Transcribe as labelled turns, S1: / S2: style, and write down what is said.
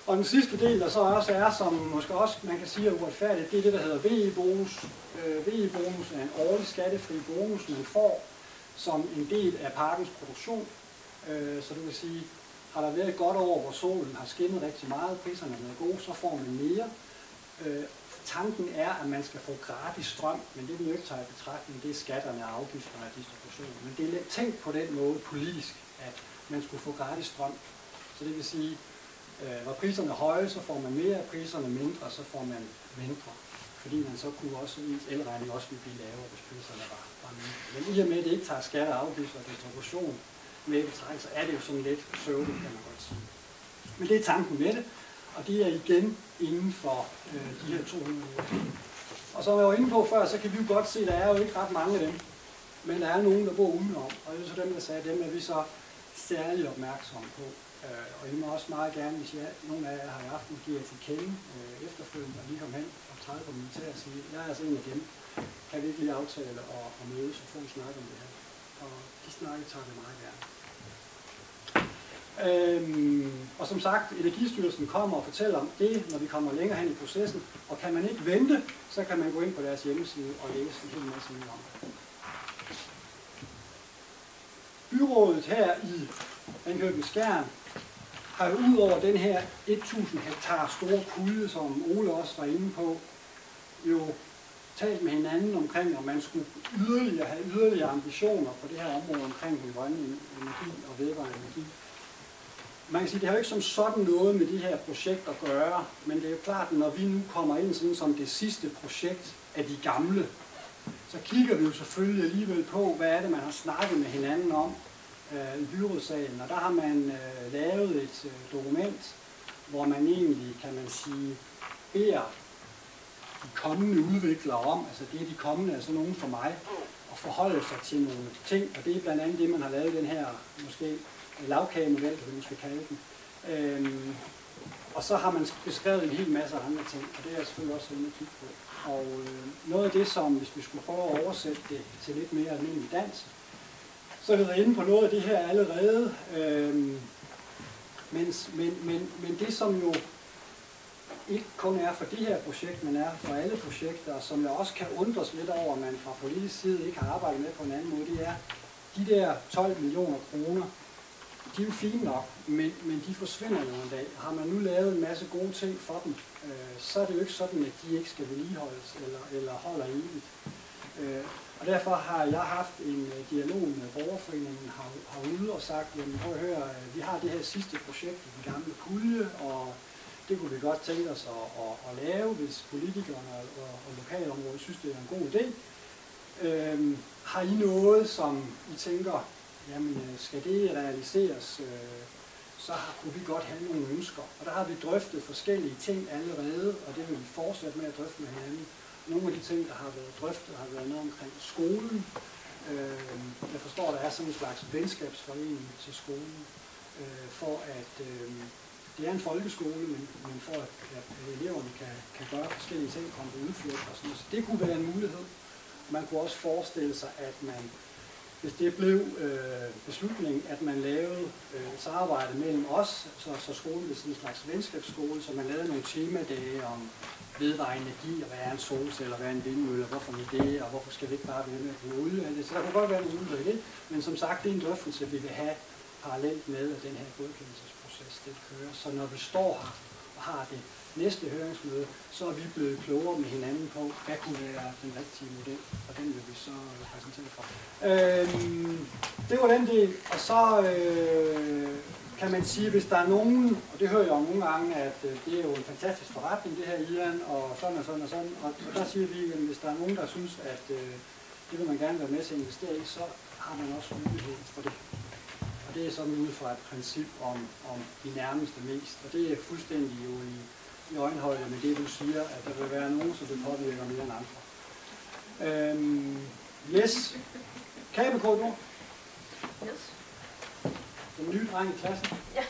S1: Og den sidste del, der så også er, som måske også man kan sige er uretfærdigt, det er det, der hedder VE-bonus. VE-bonus er en årlig skattefri bonus, man får som en del af parkens produktion. Så det vil sige, har der været godt år, hvor solen har skinnet rigtig meget, priserne har været gode, så får man mere. Tanken er, at man skal få gratis strøm, men det vi jo ikke tager i betragtning, det er skatterne, afgifterne og distributionen. Men det er lidt tænkt på den måde politisk, at man skulle få gratis strøm. Så det vil sige, hvor priserne er høje, så får man mere, priserne mindre, så får man mindre. Fordi man så kunne også, ens elregning også ville blive lavere, hvis priserne var mindre. Men i og med, at det ikke tager skatter, afgifter og distribution med i betragtning, så er det jo sådan lidt søvligt, kan man godt sige. Men det er tanken med det, og det er igen inden for de her 200 år. Og som jeg var inde på før, så kan vi jo godt se, at der er jo ikke ret mange af dem. Men der er nogen, der bor udenom, og det er så dem, der sagde, dem er vi så særlig opmærksomme på. Og I må også meget gerne, hvis nogle af jer har i aften, giver til kende efterfølgende, og lige komme hen og træde på militær og sige, jeg er altså en af dem. Kan vi ikke lige aftale og mødes og få en snak om det her? Og de snakke tager vi meget gerne. Og som sagt, Energistyrelsen kommer og fortæller om det, når vi kommer længere hen i processen. Og kan man ikke vente, så kan man gå ind på deres hjemmeside og læse en hel masse mere om det. Byrådet her i Ringkøbing-Skjern har jo ud over den her 1000 hektar store pulje, som Ole også var inde på, jo talt med hinanden omkring, om man skulle have yderligere ambitioner på det her område omkring den grønne energi og vedvarende energi. Man kan sige, at det har jo ikke som sådan noget med de her projekter at gøre, men det er jo klart, at når vi nu kommer ind sådan som det sidste projekt af de gamle, så kigger vi jo selvfølgelig alligevel på, hvad er det, man har snakket med hinanden om i byrådssalen. Og der har man lavet et dokument, hvor man egentlig, kan man sige, beder de kommende udviklere om, altså det er de kommende, altså nogen for mig, at forholde sig til nogle ting, og det er blandt andet det, man har lavet den her, måske lavkagemodel, kan vi måske kalde den. Og så har man beskrevet en hel masse andre ting, og det er jeg selvfølgelig også inde at kigge på. Og noget af det, som hvis vi skulle prøve at oversætte det til lidt mere almindelig dansk, så er vi været inde på noget af det her allerede. Men det, som jo ikke kun er for det her projekt, men er for alle projekter, som jeg også kan undres lidt over, at man fra politisk side ikke har arbejdet med på en anden måde, det er, de der 12 millioner kroner, de er jo fine nok, men de forsvinder jo en dag. Har man nu lavet en masse gode ting for dem, så er det jo ikke sådan, at de ikke skal vedligeholdes eller holder evigt. Og derfor har jeg haft en dialog med borgerforeningen herude og sagt, jamen prøv at høre, vi har det her sidste projekt i den gamle pulje, og det kunne vi godt tænke os at lave, hvis politikerne og lokalområdet synes, det er en god idé. Har I noget, som I tænker, jamen skal det realiseres, så kunne vi godt have nogle ønsker. Og der har vi drøftet forskellige ting allerede, og det vil vi fortsætte med at drøfte med hinanden. Nogle af de ting, der har været drøftet, har været noget omkring skolen. Jeg forstår, at der er sådan en slags venskabsforening til skolen, for at det er en folkeskole, men for at eleverne kan gøre forskellige ting, komme på udflugt og sådan noget. Så det kunne være en mulighed. Man kunne også forestille sig, at man, hvis det blev beslutningen, at man lavede et samarbejde mellem os, så skolen blev sådan en slags venskabsskole, så man lavede nogle temadage om vedvarende energi, og hvad er en solcelle, og hvad er en vindmølle, og hvorfor med det, og hvorfor skal vi ikke bare blive med at bruge olie. Så der kunne godt være nogle muligheder i det, men som sagt, det er en drøftelse, vi vil have parallelt med, at den her godkendelsesproces det kører. Så når vi står her og har det næste høringsmøde, så er vi blevet klogere med hinanden på, hvad kunne være den rigtige model, og den vil vi så præsentere for. Det var den del, og så kan man sige, hvis der er nogen, og det hører jeg jo nogle gange, at det er jo en fantastisk forretning, det her Iran, og sådan og sådan og sådan, og der siger vi, at hvis der er nogen, der synes, at det vil man gerne være med til at investere i, så har man også mulighed for det. Og det er sådan ud fra et princip om de nærmeste mest, og det er fuldstændig jo i øjenhøjde med det, du siger, at der vil være nogen, som det påvirker mere end andre. Yes. Kan jeg bekode nu?
S2: Yes.
S1: Den nye dreng i klassen?
S2: Ja.